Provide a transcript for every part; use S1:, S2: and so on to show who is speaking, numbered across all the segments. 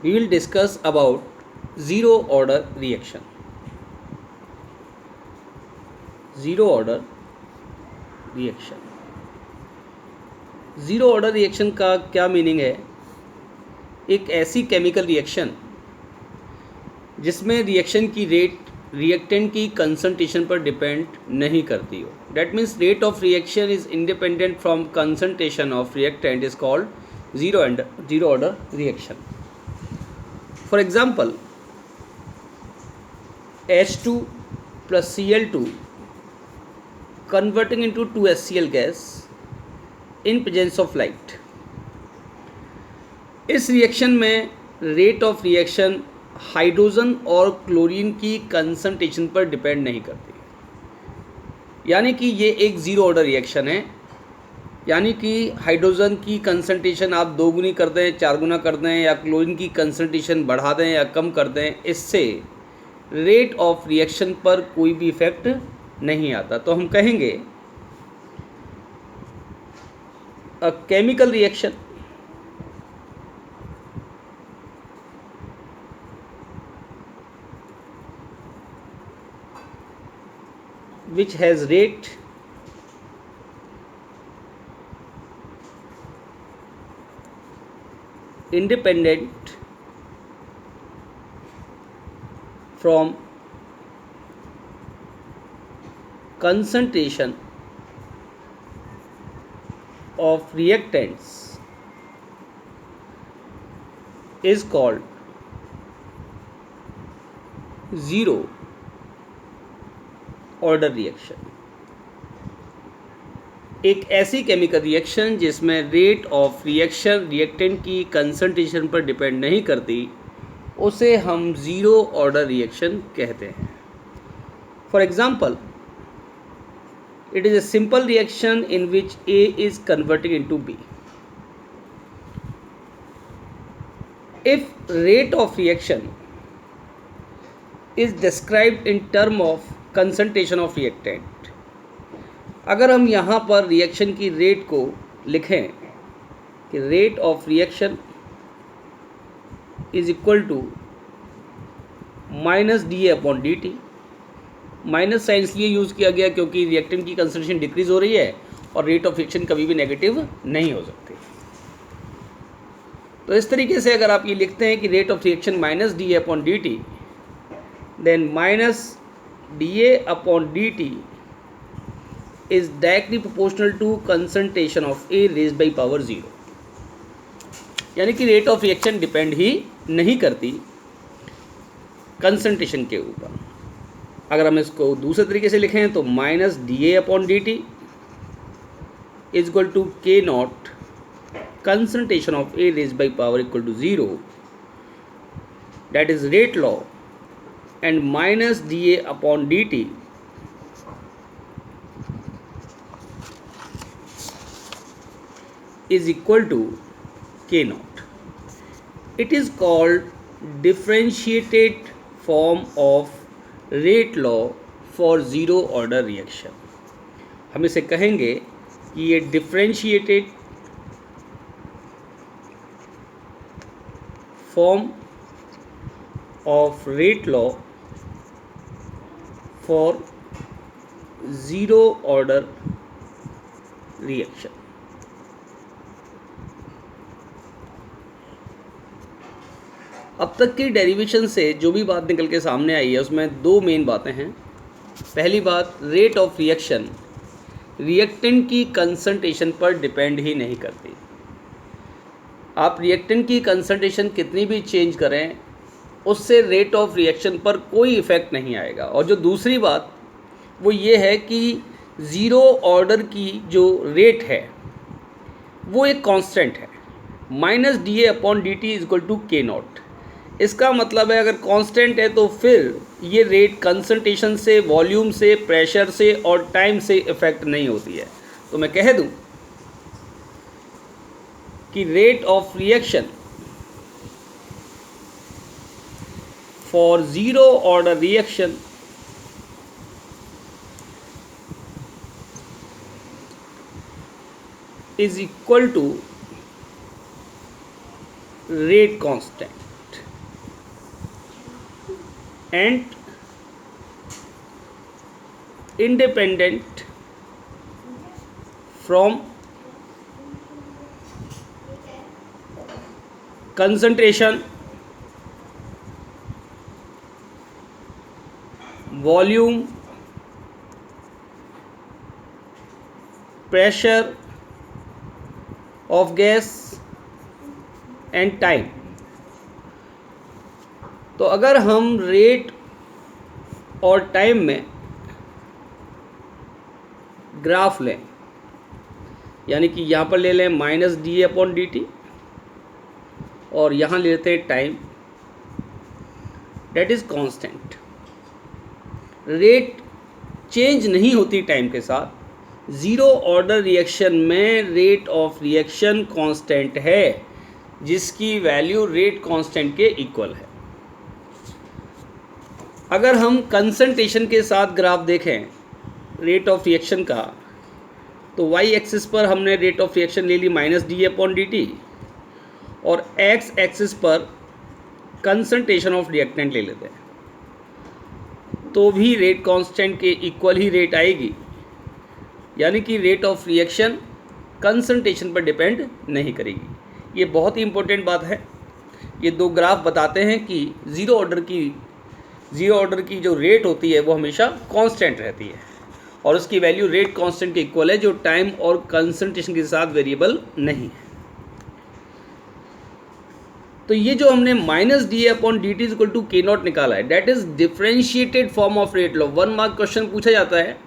S1: we will discuss about zero order reaction. Zero order reaction. Zero order reaction का क्या meaning है? एक ऐसी केमिकल रिएक्शन जिसमें रिएक्शन की रेट रिएक्टेंट की कंसंट्रेशन पर डिपेंड नहीं करती हो. That means rate of reaction is independent from concentration of reactant is called zero order reaction. For example, H2 plus Cl2 converting into 2HCl gas in presence of light. इस reaction में rate of reaction hydrogen और chlorine की concentration पर depend नहीं करती, यानी कि ये एक ज़ीरो ऑर्डर रिएक्शन है. यानी कि हाइड्रोजन की कंसंट्रेशन आप 2 गुनी कर दें, 4 गुना कर दें, या क्लोरीन की कंसंट्रेशन बढ़ा दें या कम कर दें, इससे रेट ऑफ रिएक्शन पर कोई भी इफेक्ट नहीं आता. तो हम कहेंगे a chemical reaction which has rate independent from concentration of reactants is called zero order reaction. एक ऐसी केमिकल रिएक्शन जिसमें रेट ऑफ रिएक्शन रिएक्टेंट की कंसंट्रेशन पर डिपेंड नहीं करती, उसे हम ज़ीरो ऑर्डर रिएक्शन कहते हैं. For example, it is a simple reaction in which A is converting into B. If rate of reaction is described in term of concentration of reactant, अगर हम यहाँ पर रिएक्शन की रेट को लिखें कि rate of reaction is equal to minus D A upon D t. Minus sign इसलिए use किया गया क्योंकि रिएक्टेंट की कंसंट्रेशन डिक्रीज हो रही है और रेट ऑफ रिएक्शन कभी भी नेगेटिव नहीं हो सकती. तो इस तरीके से अगर आप ये लिखते हैं कि rate of reaction minus D A upon D t, then minus D A upon D T is directly proportional to concentration of A raised by power 0. यानी कि रेट ऑफ रिएक्शन डिपेंड ही नहीं करती कंसंट्रेशन के ऊपर. अगर हम इसको दूसरे तरीके से लिखें तो minus D A upon D T is equal to के naught concentration of A raised by power equal to 0, that is rate law, and minus D A upon D T is equal to K naught. It is called differentiated form of rate law for zero order reaction. हम इसे कहेंगे कि ये differentiated form of rate law for zero order reaction. अब तक की derivation से जो भी बात निकल के सामने आई है उसमें दो मेन बातें हैं. पहली बात, रेट ऑफ रिएक्शन रिएक्टेंट की कंसंट्रेशन पर डिपेंड ही नहीं करती. आप रिएक्टेंट की कंसंट्रेशन कितनी भी चेंज करें, उससे रेट ऑफ रिएक्शन पर कोई इफ़ेक्ट नहीं आएगा. और जो दूसरी बात वो ये है कि ज़ीरो ऑर्डर की जो रेट है वो एक कांस्टेंट है. Minus D A upon D T is equal to के नॉट. इसका मतलब है अगर कांस्टेंट है तो फिर ये रेट कंसंट्रेशन से, वॉल्यूम से, प्रेशर से और टाइम से इफेक्ट नहीं होती है. तो मैं कह दूं कि rate of reaction for zero order reaction is equal to rate constant. and independent from concentration, volume, pressure of gas and time। तो अगर हम रेट और टाइम में ग्राफ लें, यानी कि यहाँ पर ले लें minus D upon D T और यहाँ ले लेते हैं time, that is constant. Rate change नहीं होती टाइम के साथ। ज़ीरो ऑर्डर रिएक्शन में रेट ऑफ रिएक्शन कांस्टेंट है, जिसकी वैल्यू रेट कांस्टेंट के इक्वल है। अगर हम कंसंट्रेशन के साथ ग्राफ देखें रेट ऑफ रिएक्शन का, तो वाई एक्सिस पर हमने रेट ऑफ रिएक्शन ले ली minus D upon D T और एक्स एक्सिस पर कंसंट्रेशन ऑफ रिएक्टेंट ले लेते हैं, तो भी रेट कांस्टेंट के इक्वल ही रेट आएगी। यानी कि रेट ऑफ रिएक्शन कंसंट्रेशन पर डिपेंड नहीं करेगी। ये बहुत ही इंपॉर्टेंट बात है। ये दो ग्राफ बताते हैं कि ज़ीरो ऑर्डर की जो रेट होती है वो हमेशा कांस्टेंट रहती है और उसकी वैल्यू रेट कांस्टेंट के इक्वल है, जो टाइम और कंसंट्रेशन के साथ वेरिएबल नहीं है। तो ये जो हमने minus D upon D t equal to के नॉट निकाला है, that is differentiated form of rate law. 1 mark question पूछा जाता है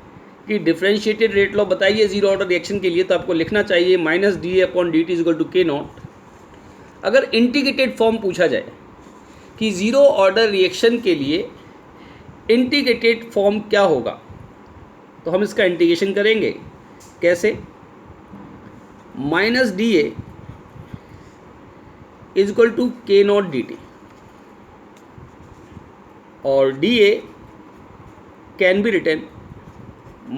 S1: कि डिफरेंशिएटेड रेट लॉ बताइए जीरो ऑर्डर रिएक्शन के लिए, तो आपको लिखना चाहिए minus D upon D t equal to के नॉट। अगर इंटीग्रेटेड फॉर्म पूछा जाए कि ज़ीरो ऑर्डर रिएक्शन के लिए इंटीग्रेटेड फॉर्म क्या होगा, तो हम इसका इंटीग्रेशन करेंगे। कैसे? Minus D A is equal to के नॉट डी टी और d A can be written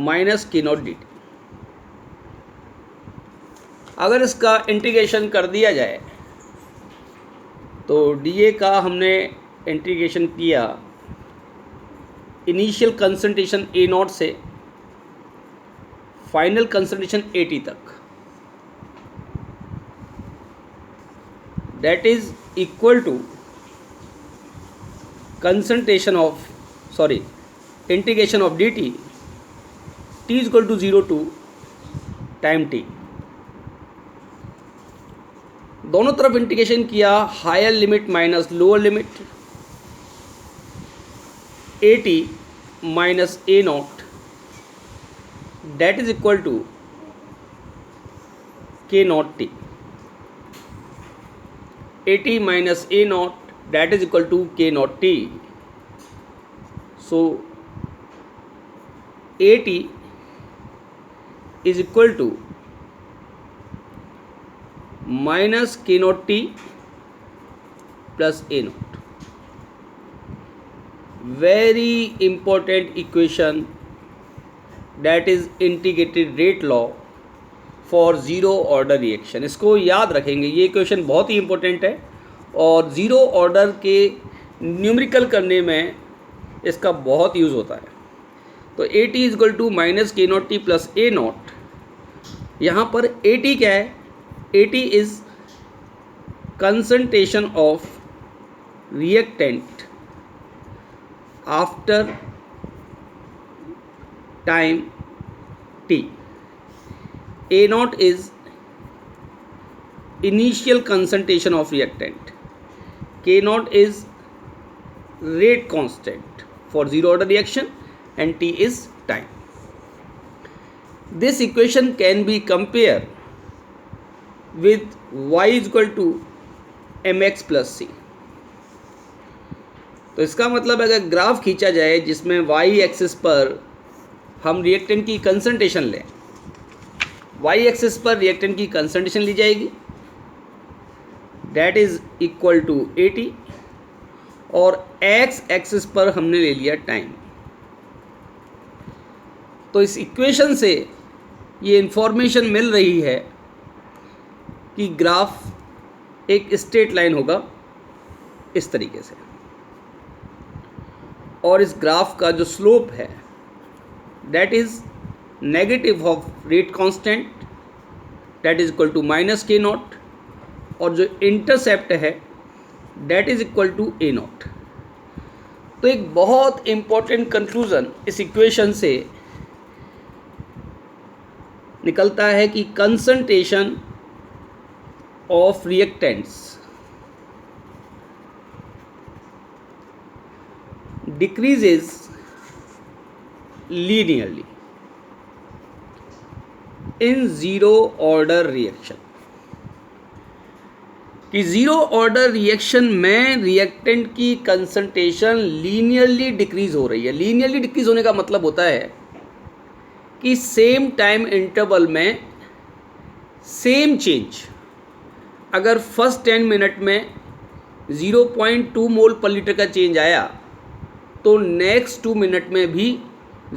S1: minus के नॉट डी टी। अगर इसका इंटीग्रेशन कर दिया जाए तो डी ए का हमने इंटीग्रेशन किया इनिशियल कंसंट्रेशन ए नॉट से फाइनल कंसंट्रेशन ए टी तक, that is equal to integration of dt t is equal to 0 to time t। दोनों तरफ इंटीग्रेशन किया, higher limit minus lower limit, A T minus A naught, that is equal to के naught T. AT minus A naught, that is equal to K naught T. So AT is equal to minus K naught T plus A naught. Very important equation, that is integrated rate law for zero order reaction. इसको याद रखेंगे, ये equation बहुत ही important है और zero order के numerical करने में इसका बहुत यूज़ होता है। तो A T is equal to minus के naught T plus A naught. यहाँ पर ए टी क्या है? A T is concentration of reactant after time T. A naught is initial concentration of reactant. K naught is rate constant for zero order reaction and T is time. This equation can be compared with y is equal to mx plus c. तो इसका मतलब अगर graph खींचा जाए जिसमें y axis पर हम reactant की कंसंट्रेशन लें, वाई एक्सिस पर रिएक्टेंट की कंसंट्रेशन ली जाएगी, that is equal to A t, और एक्स एक्सिस पर हमने ले लिया टाइम। तो इस इक्वेशन से ये इन्फॉर्मेशन मिल रही है कि ग्राफ एक स्ट्रेट लाइन होगा इस तरीके से। और इस ग्राफ का जो स्लोप है that is negative of rate constant that is equal to minus के नॉट, और जो इंटरसेप्ट है that is equal to A naught. तो एक बहुत इंपॉर्टेंट कंक्लूजन इस इक्वेशन से निकलता है कि concentration of reactants decreases linearly in zero order reaction, कि ज़ीरो ऑर्डर रिएक्शन में रिएक्टेंट की कंसंट्रेशन लीनियरली डिक्रीज हो रही है। लीनियरली डिक्रीज होने का मतलब होता है कि सेम टाइम इंटरवल में सेम चेंज, अगर फर्स्ट 10 मिनट में 0.2 मोल पर लीटर का चेंज आया तो नेक्स्ट 2 मिनट में भी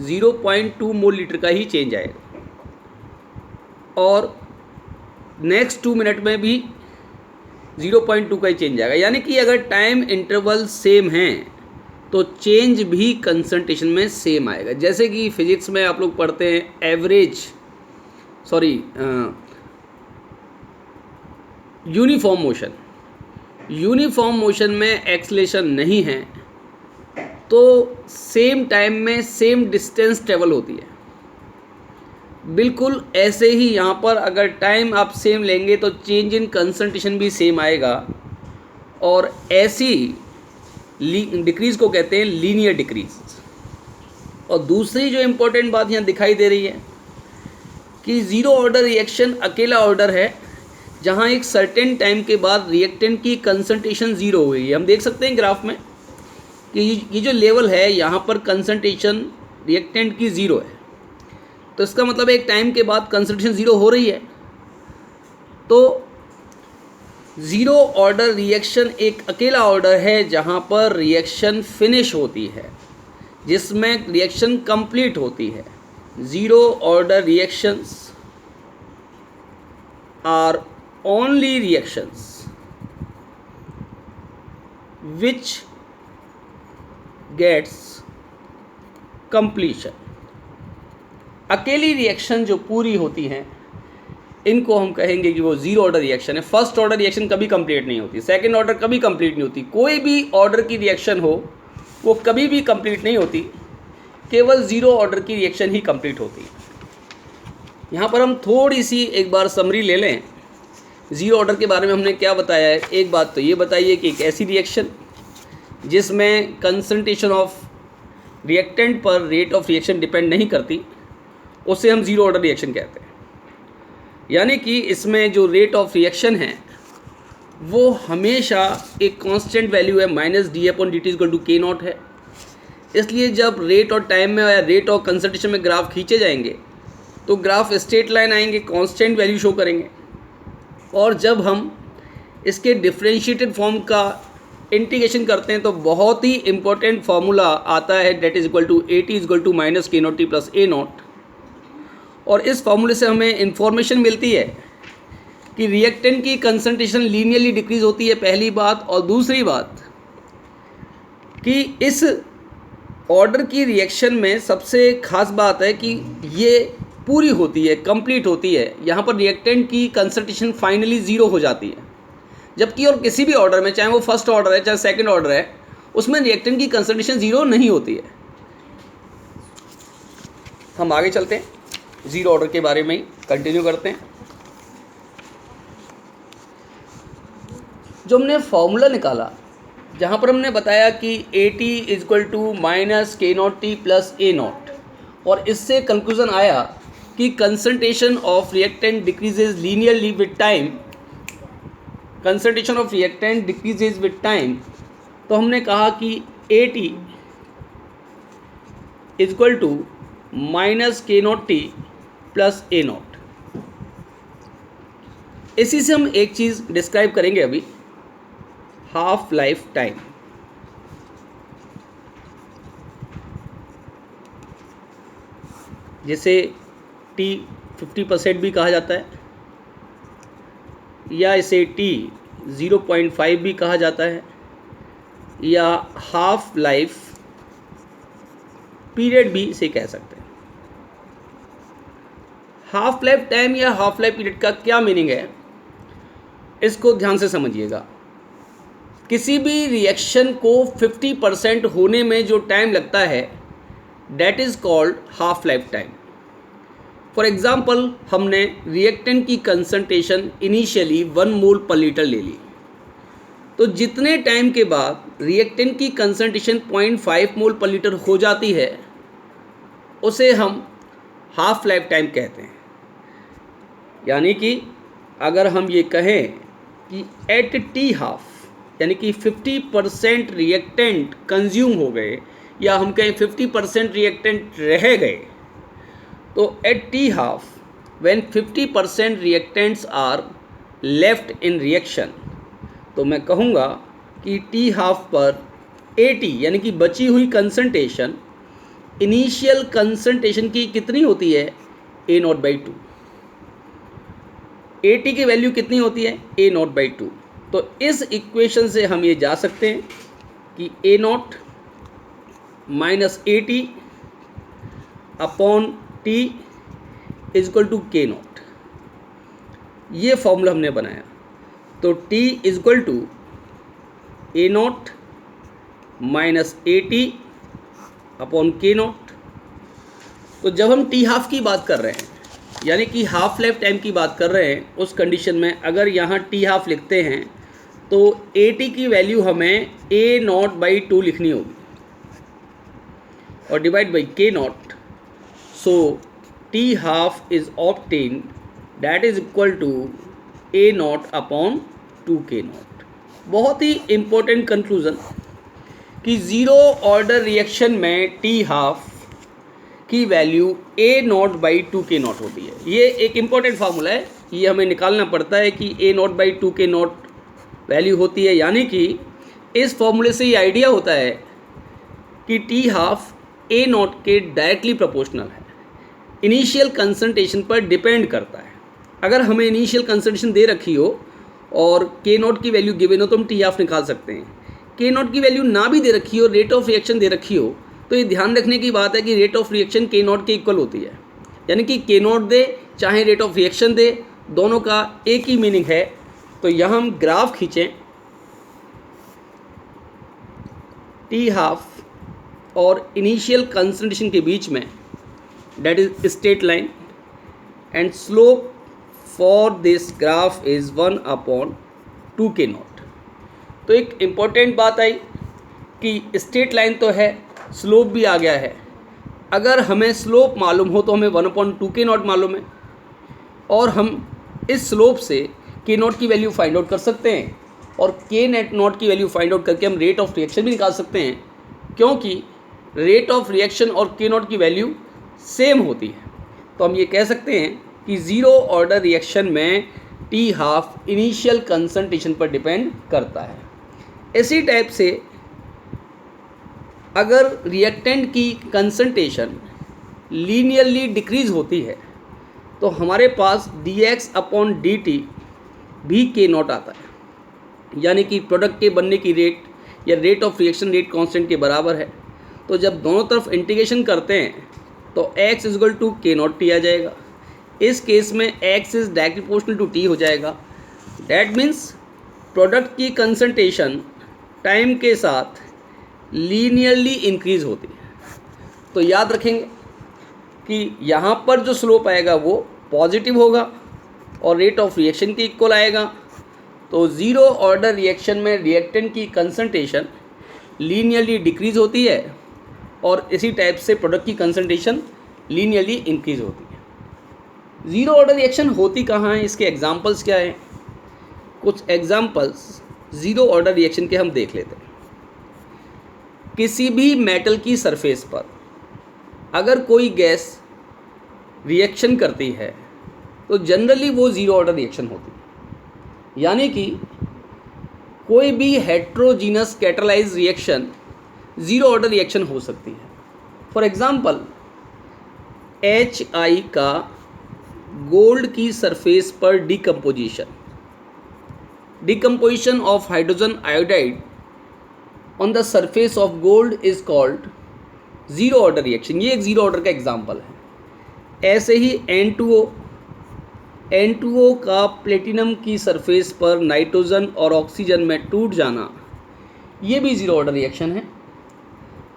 S1: 0.2 मोल लीटर का ही चेंज आएगा, और नेक्स्ट 2 मिनट में भी 0.2 का ही चेंज आएगा। यानी कि अगर टाइम इंटरवल सेम है तो चेंज भी कंसंट्रेशन में सेम आएगा। जैसे कि फिजिक्स में आप लोग पढ़ते हैं यूनिफॉर्म मोशन, यूनिफॉर्म मोशन में एक्सेलरेशन नहीं है तो सेम टाइम में सेम डिस्टेंस ट्रेवल होती है। बिल्कुल ऐसे ही यहाँ पर अगर टाइम आप सेम लेंगे तो चेंज इन कंसंट्रेशन भी सेम आएगा, और ऐसी डिक्रीज़ को कहते हैं लीनियर डिक्रीज। और दूसरी जो इम्पोर्टेंट बात यहाँ दिखाई दे रही है कि ज़ीरो ऑर्डर रिएक्शन अकेला ऑर्डर है जहाँ एक सर्टेन टाइम के बाद रिएक्टेंट की कंसंट्रेशन ज़ीरो हुई है। हम देख सकते हैं ग्राफ में कि ये जो लेवल है यहाँ पर कंसंट्रेशन रिएक्टेंट की ज़ीरो है, तो इसका मतलब एक टाइम के बाद कंसंट्रेशन ज़ीरो हो रही है। तो ज़ीरो ऑर्डर रिएक्शन एक अकेला ऑर्डर है जहाँ पर रिएक्शन फिनिश होती है, जिसमें रिएक्शन कंप्लीट होती है। Zero order reactions are only reactions which gets completion. अकेली रिएक्शन जो पूरी होती हैं इनको हम कहेंगे कि वो ज़ीरो ऑर्डर रिएक्शन है। फर्स्ट ऑर्डर रिएक्शन कभी कंप्लीट नहीं होती, सेकंड ऑर्डर कभी कंप्लीट नहीं होती, कोई भी ऑर्डर की रिएक्शन हो वो कभी भी कंप्लीट नहीं होती, केवल ज़ीरो ऑर्डर की रिएक्शन ही कंप्लीट होती है। यहाँ पर हम थोड़ी सी एक बार समरी ले लें ज़ीरो ऑर्डर के बारे में हमने क्या बताया है। एक बात तो ये बताइए कि एक ऐसी रिएक्शन जिसमें कंसंट्रेशन ऑफ रिएक्टेंट पर रेट ऑफ रिएक्शन डिपेंड नहीं करती, उसे हम ज़ीरो ऑर्डर रिएक्शन कहते हैं। यानी कि इसमें जो रेट ऑफ रिएक्शन है वो हमेशा एक कांस्टेंट वैल्यू है, माइनस d/dt=k0 है। इसलिए जब रेट और टाइम में या रेट और कंसंट्रेशन में ग्राफ खींचे जाएंगे तो ग्राफ स्ट्रेट लाइन आएंगे, कांस्टेंट वैल्यू शो करेंगे। और जब हम इसके डिफरेंशिएटेड फॉर्म का इंटीग्रेशन करते हैं तो बहुत ही इंपॉर्टेंट फार्मूला आता है, that is equal to AT=-k0t + A0। और इस फार्मूले से हमें इंफॉर्मेशन मिलती है कि रिएक्टेंट की कंसंट्रेशन लीनियरली डिक्रीज होती है, पहली बात। और दूसरी बात कि इस ऑर्डर की रिएक्शन में सबसे खास बात है कि ये पूरी होती है, कंप्लीट होती है। यहाँ पर रिएक्टेंट की कंसंट्रेशन फाइनली ज़ीरो हो जाती है, जबकि और किसी भी ऑर्डर में, चाहे वो फर्स्ट ऑर्डर है चाहे सेकंड ऑर्डर है, उसमें रिएक्टेंट की कंसंट्रेशन ज़ीरो नहीं होती है। हम आगे चलते हैं, ज़ीरो ऑर्डर के बारे में ही कंटिन्यू करते हैं। जो हमने फॉर्मूला निकाला जहाँ पर हमने बताया कि AT=-k0t + A0, और इससे कंक्लूजन आया कि concentration of reactant decreases linearly with time, concentration of reactant decreases with time. तो हमने कहा कि AT=-k0t + A0। इसी से हम एक चीज़ डिस्क्राइब करेंगे अभी, हाफ लाइफ टाइम। जिसे T 50% भी कहा जाता है, या इसे T 0.5 भी कहा जाता है, या हाफ लाइफ पीरियड भी इसे कह सकते हैं। हाफ लाइफ टाइम या हाफ लाइफ पीरियड का क्या मीनिंग है, इसको ध्यान से समझिएगा। किसी भी रिएक्शन को 50% होने में जो टाइम लगता है that is called half life time. For example, हमने रिएक्टेंट की कंसंट्रेशन इनिशियली 1 मोल पर लीटर ले ली, तो जितने टाइम के बाद रिएक्टेंट की कंसंट्रेशन 0.5 मोल पर लीटर हो जाती है उसे हम हाफ लाइफ टाइम कहते हैं। यानी कि अगर हम ये कहें कि एट टी हाफ, यानी कि 50% रिएक्टेंट कंज्यूम हो गए, या हम कहें 50% रिएक्टेंट रह गए, तो at t half when 50% reactants are left in reaction, तो मैं कहूँगा कि टी हाफ पर 80 यानी कि बची हुई कंसंट्रेशन इनिशियल कंसंट्रेशन की कितनी होती है, A0/2। 80 की वैल्यू कितनी होती है, A0/2। तो इस इक्वेशन से हम ये जा सकते हैं कि A0 - 80 upon T is equal to K0। ये फॉर्मूला हमने बनाया। तो T is equal to A0 - 80 upon K0। तो जब हम टी हाफ की बात कर रहे हैं, यानी कि हाफ लाइफ टाइम की बात कर रहे हैं, उस कंडीशन में अगर यहाँ टी हाफ लिखते हैं तो 80 की वैल्यू हमें A0/2 लिखनी होगी और divide by K0। So t half is obtain that is equal to A0 upon 2K0। बहुत ही इम्पोर्टेंट कंक्लूजन कि ज़ीरो ऑर्डर रिएक्शन में टी हाफ की वैल्यू A0/2K0 होती है। ये एक इम्पॉर्टेंट फार्मूला है, ये हमें निकालना पड़ता है कि A0/2K0 वैल्यू होती है। यानी कि इस फॉर्मूले से ये आइडिया होता है कि टी हाफ A0 के डायरेक्टली प्रोपोर्शनल है, इनिशियल कंसंट्रेशन पर डिपेंड करता है। अगर हमें इनिशियल कंसंट्रेशन दे रखी हो और K0 की वैल्यू गिवन हो तो हम टी हाफ निकाल सकते हैं। K0 की वैल्यू ना भी दे रखी हो, रेट ऑफ रिएक्शन दे रखी हो, तो ये ध्यान रखने की बात है कि रेट ऑफ रिएक्शन K0 के इक्वल होती है। यानी कि K0 दे चाहे रेट ऑफ रिएक्शन दे, दोनों का एक ही मीनिंग है। तो यहाँ हम ग्राफ खींचें टी हाफ और इनिशियल कंसंट्रेशन के बीच में, that is straight line, and slope for this graph is 1/2K0। तो एक इम्पॉर्टेंट बात आई कि स्ट्रेट लाइन तो है, स्लोप भी आ गया है। अगर हमें स्लोप मालूम हो तो हमें 1/2K0 मालूम है, और हम इस स्लोप से K0 की वैल्यू फाइंड आउट कर सकते हैं, और K0 की वैल्यू फाइंड आउट करके हम रेट ऑफ रिएक्शन भी निकाल सकते हैं, क्योंकि रेट ऑफ रिएक्शन और K0 की वैल्यू सेम होती है। तो हम ये कह सकते हैं कि ज़ीरो ऑर्डर रिएक्शन में टी हाफ इनिशियल कंसंट्रेशन पर डिपेंड करता है। इसी टाइप से अगर रिएक्टेंट की कंसंट्रेशन लीनियरली डिक्रीज होती है तो हमारे पास dx/dt भी K0 आता है, यानी कि प्रोडक्ट के बनने की रेट या rate of reaction rate constant के बराबर है। तो जब दोनों तरफ इंटीग्रेशन करते हैं तो x is equal to K0t आ जाएगा। इस केस में x is directly proportional to t हो जाएगा। दैट मीन्स प्रोडक्ट की कंसंट्रेशन टाइम के साथ लीनियरली इंक्रीज होती है। तो याद रखेंगे कि यहाँ पर जो स्लोप आएगा वो पॉजिटिव होगा और रेट ऑफ रिएक्शन के इक्वल आएगा। तो ज़ीरो ऑर्डर रिएक्शन में रिएक्टेंट की कंसंट्रेशन लीनियरली डिक्रीज होती है और इसी टाइप से प्रोडक्ट की कंसंट्रेशन लीनियरली इंक्रीज होती है। ज़ीरो ऑर्डर रिएक्शन होती कहाँ है, इसके एग्जांपल्स क्या हैं? कुछ एग्जांपल्स ज़ीरो ऑर्डर रिएक्शन के हम देख लेते हैं। किसी भी मेटल की सरफेस पर अगर कोई गैस रिएक्शन करती है तो जनरली वो ज़ीरो ऑर्डर रिएक्शन होती है। यानी कि कोई भी heterogeneous catalyse reaction zero order reaction हो सकती है। फॉर एग्ज़ाम्पल, HI का गोल्ड की सरफेस पर decomposition of hydrogen iodide on the surface of gold is called zero order reaction, ये एक ज़ीरो ऑर्डर का एग्जांपल है। ऐसे ही N2O का प्लेटिनम की सरफेस पर नाइट्रोजन और ऑक्सीजन में टूट जाना, ये भी ज़ीरो ऑर्डर रिएक्शन है।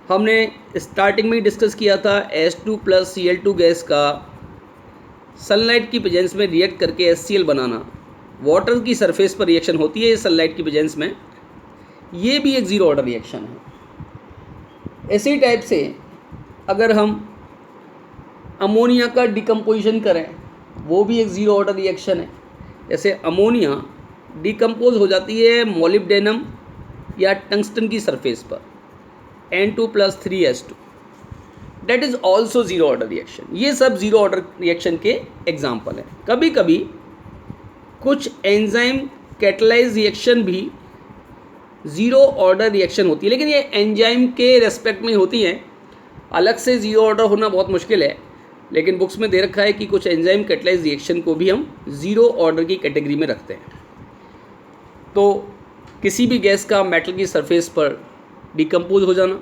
S1: हमने स्टार्टिंग में ही डिस्कस किया था H2 प्लस Cl2 गैस का सनलाइट की प्रेजेंस में रिएक्ट करके HCl बनाना, वाटर की सरफेस पर रिएक्शन होती है सनलाइट की प्रेजेंस में, ये भी एक ज़ीरो ऑर्डर रिएक्शन है। इसी टाइप से अगर हम अमोनिया का डिकम्पोजिशन करें, वो भी एक ज़ीरो ऑर्डर रिएक्शन है। जैसे अमोनिया डिकम्पोज हो जाती है मोलिब्डेनम या टंगस्टन की सरफेस पर, N2 plus 3H2, that is also zero order reaction. ये सब ज़ीरो ऑर्डर रिएक्शन के एग्जाम्पल हैं। कभी कभी कुछ एंजाइम कैटलाइज रिएक्शन भी ज़ीरो ऑर्डर रिएक्शन होती है, लेकिन ये एंजाइम के रेस्पेक्ट में होती हैं, अलग से ज़ीरो ऑर्डर होना बहुत मुश्किल है। लेकिन बुक्स में दे रखा है कि कुछ एंजाइम कैटलाइज रिएक्शन को भी हम ज़ीरो ऑर्डर की कैटेगरी में रखते हैं। तो किसी भी गैस का मेटल की सरफेस पर डिकम्पोज हो जाना,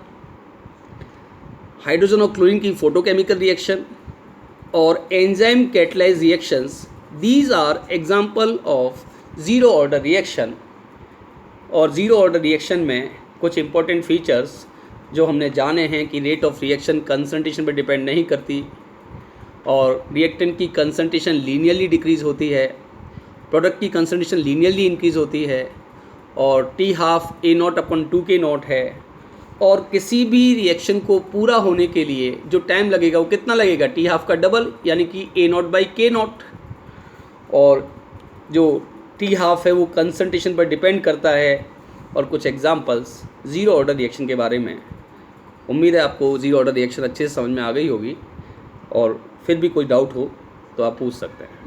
S1: हाइड्रोजन और क्लोरीन की फोटोकेमिकल रिएक्शन और enzyme catalyse reactions, these are example of zero order reaction. और ज़ीरो ऑर्डर रिएक्शन में कुछ इंपॉर्टेंट फीचर्स जो हमने जाने हैं कि रेट ऑफ रिएक्शन कंसंट्रेशन पर डिपेंड नहीं करती, और रिएक्टेंट की कंसंट्रेशन लीनियरली डिक्रीज़ होती है, प्रोडक्ट की कंसंट्रेशन लीनियरली इंक्रीज़ होती है, और T12 A0/2K0 है। और किसी भी रिएक्शन को पूरा होने के लिए जो टाइम लगेगा वो कितना लगेगा, T12 का डबल यानी कि A0/K0। और जो T12 है वो कंसंट्रेशन पर डिपेंड करता है। और कुछ एग्जांपल्स ज़ीरो ऑर्डर रिएक्शन के बारे में। उम्मीद है आपको ज़ीरो ऑर्डर रिएक्शन अच्छे से समझ में आ गई होगी, और फिर भी कोई डाउट हो तो आप पूछ सकते हैं।